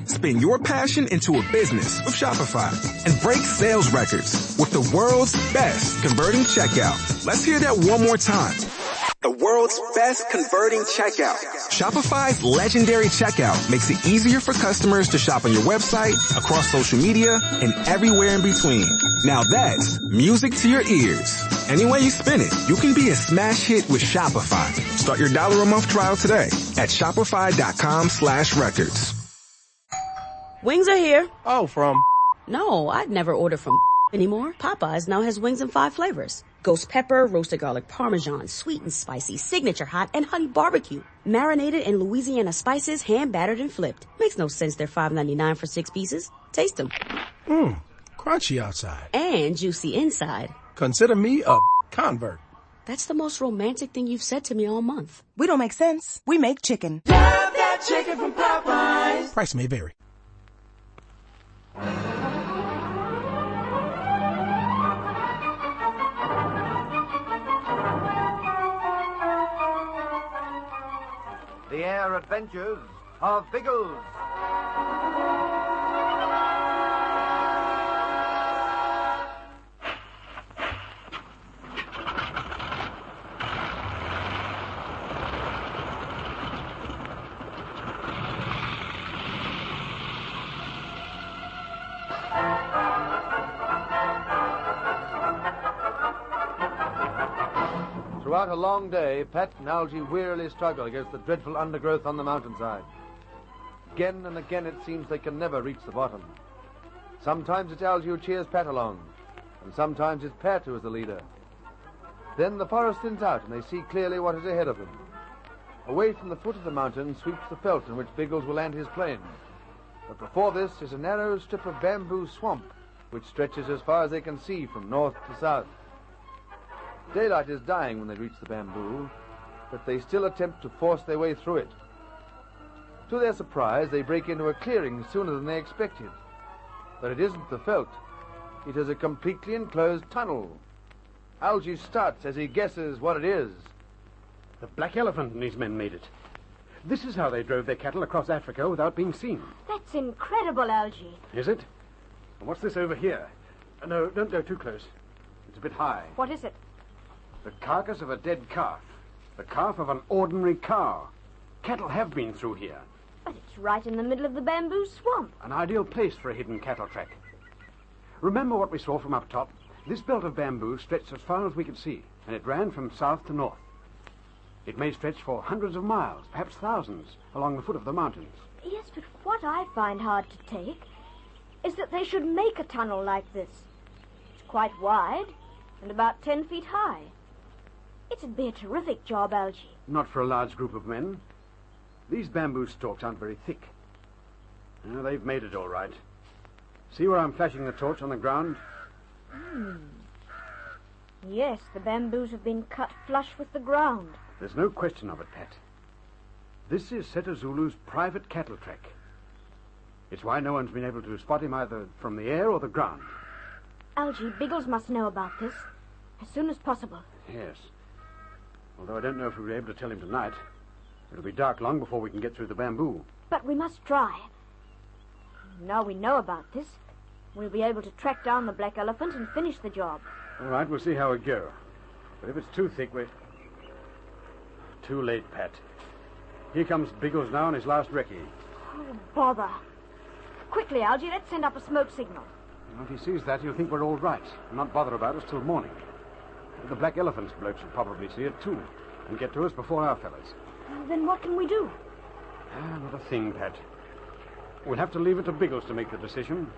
Spin your passion into a business with Shopify and break sales records with the world's best converting checkout. Let's hear that one more time. The world's best converting checkout. Shopify's legendary checkout makes it easier for customers to shop on your website, across social media, and everywhere in between. Now that's music to your ears. Any way you spin it, you can be a smash hit with Shopify. Start your $1 a month trial today at shopify.com/records. Wings are here. Oh, from? No, I'd never order from anymore. Popeyes now has wings in 5 flavors. Ghost pepper, roasted garlic parmesan, sweet and spicy, signature hot, and honey barbecue. Marinated in Louisiana spices, hand battered and flipped. Makes no sense they're $5.99 for 6 pieces. Taste them. Crunchy outside. And juicy inside. Consider me a convert. That's the most romantic thing you've said to me all month. We don't make sense. We make chicken. Love that chicken from Popeyes. Price may vary. The Air Adventures of Biggles. Throughout a long day, Pat and Algy wearily struggle against the dreadful undergrowth on the mountainside. Again and again it seems they can never reach the bottom. Sometimes it's Algy who cheers Pat along, and sometimes it's Pat who is the leader. Then the forest thins out and they see clearly what is ahead of them. Away from the foot of the mountain sweeps the veldt in which Biggles will land his plane. But before this is a narrow strip of bamboo swamp, which stretches as far as they can see from north to south. Daylight is dying when they reach the bamboo, but they still attempt to force their way through it. To their surprise, they break into a clearing sooner than they expected. But it isn't the veldt. It is a completely enclosed tunnel. Algy starts as he guesses what it is. The Black Elephant and his men made it. This is how they drove their cattle across Africa without being seen. That's incredible, Algy. Is it? And what's this over here? No, don't go too close. It's a bit high. What is it? The carcass of a dead calf. The calf of an ordinary cow. Cattle have been through here. But it's right in the middle of the bamboo swamp. An ideal place for a hidden cattle track. Remember what we saw from up top? This belt of bamboo stretched as far as we could see, and it ran from south to north. It may stretch for hundreds of miles, perhaps thousands, along the foot of the mountains. Yes, but what I find hard to take is that they should make a tunnel like this. It's quite wide and about 10 feet high. It'd be a terrific job, Algy. Not for a large group of men. These bamboo stalks aren't very thick. No, they've made it all right. See where I'm flashing the torch on the ground? Yes, the bamboos have been cut flush with the ground. There's no question of it, Pat. This is Seta Zulu's private cattle track. It's why no one's been able to spot him either from the air or the ground. Algy, Biggles must know about this as soon as possible. Yes. Although I don't know if we'll be able to tell him tonight. It'll be dark long before we can get through the bamboo. But we must try. Now we know about this, we'll be able to track down the Black Elephant and finish the job. All right, we'll see how it goes. But if it's too thick, we're... Too late, Pat. Here comes Biggles now on his last recce. Oh, bother. Quickly, Algy, let's send up a smoke signal. Well, if he sees that, he'll think we're all right and not bother about us till morning. The Black Elephant's blokes will probably see it, too, and get to us before our fellas. Then what can we do? Not a thing, Pat. We'll have to leave it to Biggles to make the decision.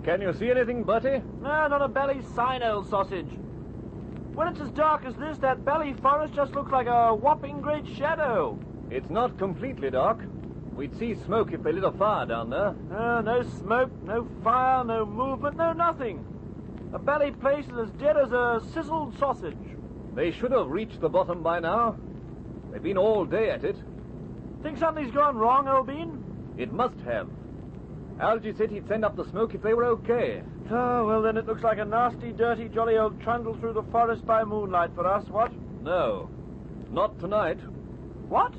Can you see anything, Bertie? No, not a belly sign, old sausage. When it's as dark as this, that belly forest just looks like a whopping great shadow. It's not completely dark. We'd see smoke if they lit a fire down there. No smoke, no fire, no movement, no nothing. A belly place is as dead as a sizzled sausage. They should have reached the bottom by now. They've been all day at it. Think something's gone wrong, old bean? It must have. Algy said he'd send up the smoke if they were okay. Oh, well then it looks like a nasty, dirty, jolly old trundle through the forest by moonlight for us, what? No, not tonight. What?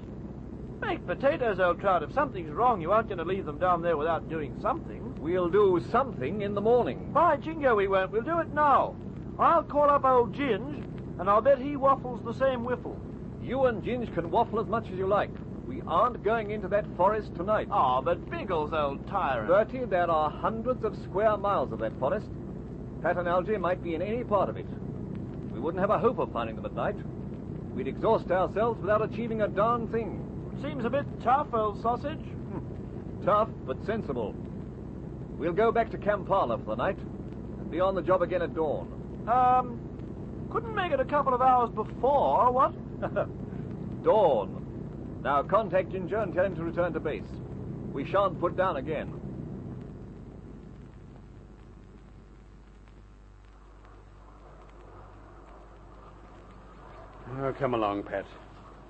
Baked potatoes, old trout. If something's wrong, you aren't going to leave them down there without doing something. We'll do something in the morning. By jingo, we won't. We'll do it now. I'll call up old Ginge, and I'll bet he waffles the same whiffle. You and Ginge can waffle as much as you like. We aren't going into that forest tonight. Oh, but Biggles, old tyrant. Bertie, there are hundreds of square miles of that forest. Pat and Algy might be in any part of it. We wouldn't have a hope of finding them at night. We'd exhaust ourselves without achieving a darn thing. Seems a bit tough, old sausage. Tough, but sensible. We'll go back to Kampala for the night and be on the job again at dawn. Couldn't make it a couple of hours before, what? Dawn. Now contact Ginger and tell him to return to base. We shan't put down again. Oh, come along, Pat.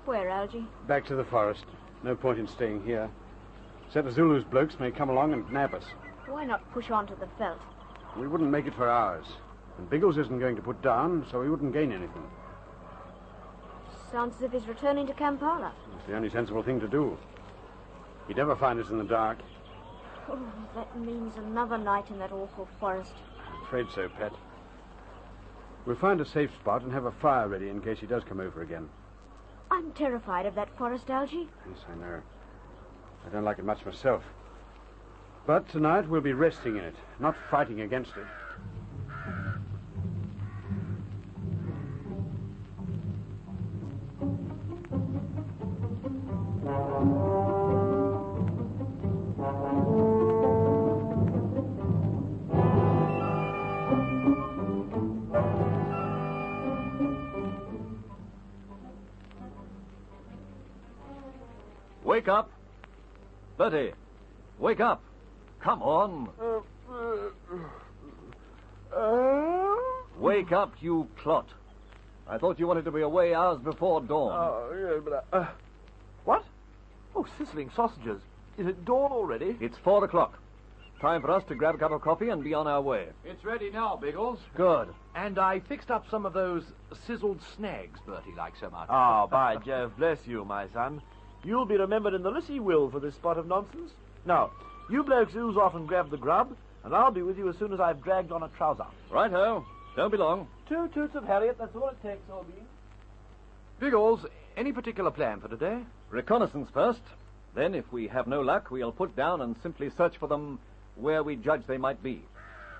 Where, Algy? Back to the forest. No point in staying here. Set the Zulu's blokes may come along and nab us. Why not push on to the veldt? We wouldn't make it for hours. And Biggles isn't going to put down, so we wouldn't gain anything. Sounds as if he's returning to Kampala. It's the only sensible thing to do. He'd never find us in the dark. Oh, that means another night in that awful forest. I'm afraid so, Pat. We'll find a safe spot and have a fire ready in case he does come over again. I'm terrified of that forest, Algy. Yes, I know. I don't like it much myself. But tonight we'll be resting in it, not fighting against it. Wake up. Bertie, wake up. Come on. Wake up, you clot. I thought you wanted to be away hours before dawn. Oh, yeah, but... What? Oh, sizzling sausages. Is it dawn already? It's 4 o'clock. Time for us to grab a cup of coffee and be on our way. It's ready now, Biggles. Good. And I fixed up some of those sizzled snags Bertie likes so much. Oh, by Jove, bless you, my son. You'll be remembered in the Lissy will for this spot of nonsense. Now, you blokes ooze off and grab the grub, and I'll be with you as soon as I've dragged on a trouser. Right-ho. Don't be long. 2 toots of Harriet, that's all it takes, old bean. Biggles, any particular plan for today? Reconnaissance first. Then, if we have no luck, we'll put down and simply search for them where we judge they might be.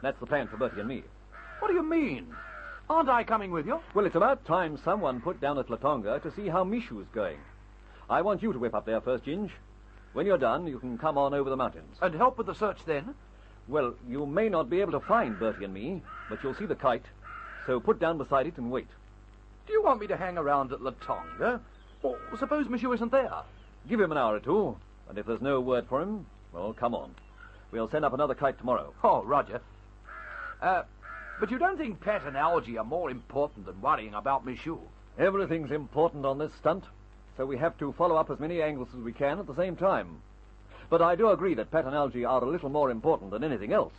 That's the plan for Bertie and me. What do you mean? Aren't I coming with you? Well, it's about time someone put down at Latonga to see how Mishu's going. I want you to whip up there first, Ginge. When you're done, you can come on over the mountains. And help with the search then? Well, you may not be able to find Bertie and me, but you'll see the kite. So put down beside it and wait. Do you want me to hang around at Latonga? Or suppose Monsieur isn't there? Give him an hour or two, and if there's no word for him, well, come on. We'll send up another kite tomorrow. Oh, Roger. But you don't think Pat and Algy are more important than worrying about Michoud? Everything's important on this stunt, so we have to follow up as many angles as we can at the same time. But I do agree that Pat and Algy are a little more important than anything else.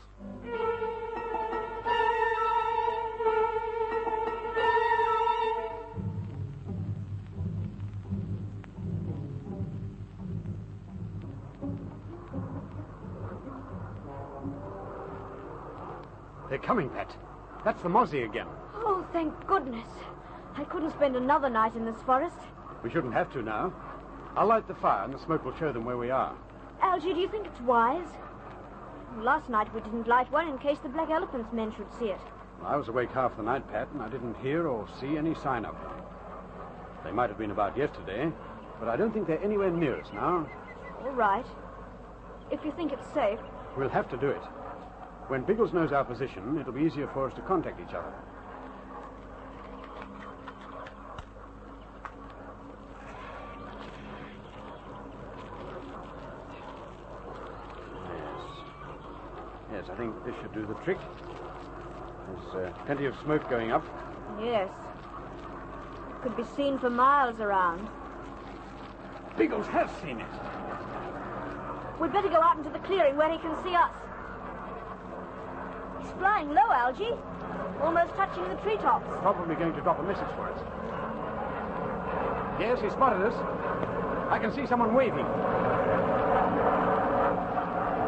They're coming, Pat. That's the Mozzie again. Oh, thank goodness. I couldn't spend another night in this forest. We shouldn't have to now. I'll light the fire and the smoke will show them where we are. Algy, do you think it's wise? Last night we didn't light one in case the Black Elephant's men should see it. Well, I was awake half the night, Pat, and I didn't hear or see any sign of them. They might have been about yesterday, but I don't think they're anywhere near us now. All right. If you think it's safe. We'll have to do it. When Biggles knows our position, it'll be easier for us to contact each other. Yes, I think this should do the trick. There's plenty of smoke going up. Yes. Could be seen for miles around. Biggles has seen it. We'd better go out into the clearing where he can see us. flying low, Algy. Almost touching the treetops. Probably going to drop a message for us. Yes, he spotted us. I can see someone waving.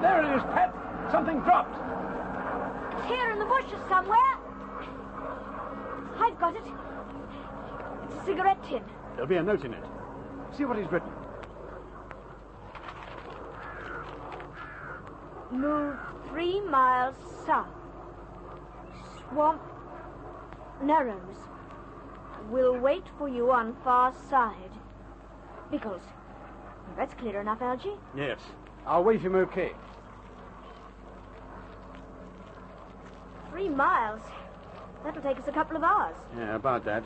There it is, Pat. Something dropped. It's here in the bushes somewhere. I've got it. It's a cigarette tin. There'll be a note in it. See what he's written. Move 3 miles south. Swamp narrows. Will wait for you on far side. Biggles. That's clear enough, Algy. Yes. I'll wave him okay. 3 miles. That'll take us a couple of hours. Yeah, about that.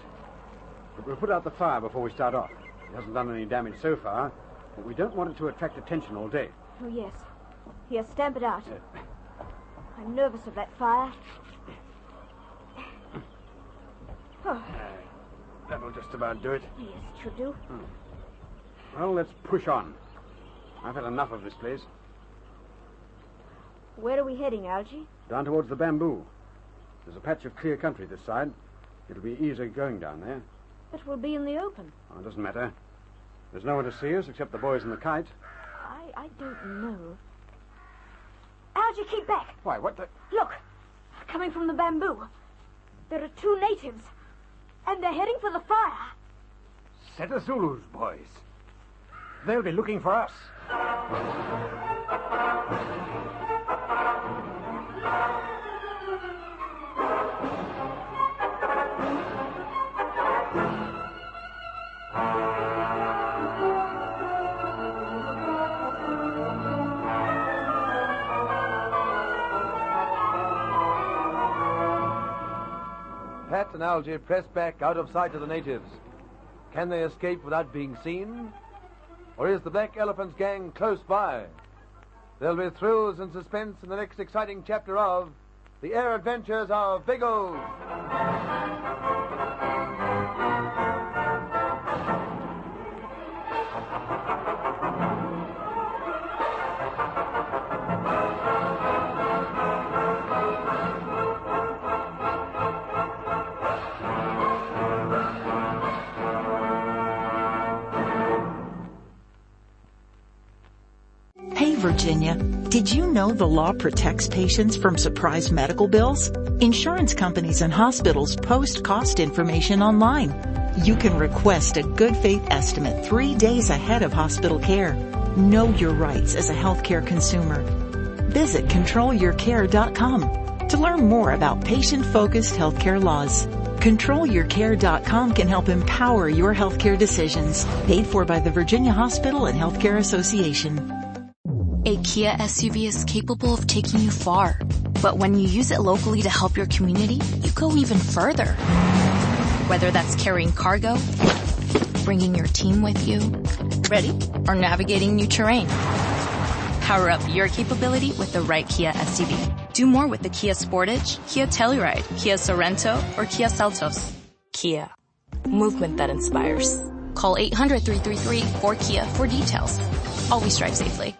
But we'll put out the fire before we start off. It hasn't done any damage so far, but we don't want it to attract attention all day. Oh, yes. Here, stamp it out. I'm nervous of that fire. Oh. That'll just about do it. Yes, it should do. Well, let's push on. I've had enough of this place. Where are we heading, Algy? Down towards the bamboo. There's a patch of clear country this side. It'll be easier going down there. But we'll be in the open. Oh, it doesn't matter. There's no one to see us except the boys in the kite. I don't know. Algy, keep back. Why, what the... Look, coming from the bamboo. There are 2 natives. And they're heading for the fire. Set the Zulus, boys. They'll be looking for us. Pat and Algy press back out of sight of the natives. Can they escape without being seen? Or is the Black Elephant's gang close by? There'll be thrills and suspense in the next exciting chapter of The Air Adventures of Biggles. Hey, Virginia, did you know the law protects patients from surprise medical bills? Insurance companies and hospitals post cost information online. You can request a good faith estimate 3 days ahead of hospital care. Know your rights as a healthcare consumer. Visit controlyourcare.com to learn more about patient-focused healthcare laws. ControlYourCare.com can help empower your healthcare decisions. Paid for by the Virginia Hospital and Healthcare Association. A Kia SUV is capable of taking you far. But when you use it locally to help your community, you go even further. Whether that's carrying cargo, bringing your team with you, ready, or navigating new terrain. Power up your capability with the right Kia SUV. Do more with the Kia Sportage, Kia Telluride, Kia Sorento, or Kia Seltos. Kia. Movement that inspires. Call 800-333-4KIA for details. Always drive safely.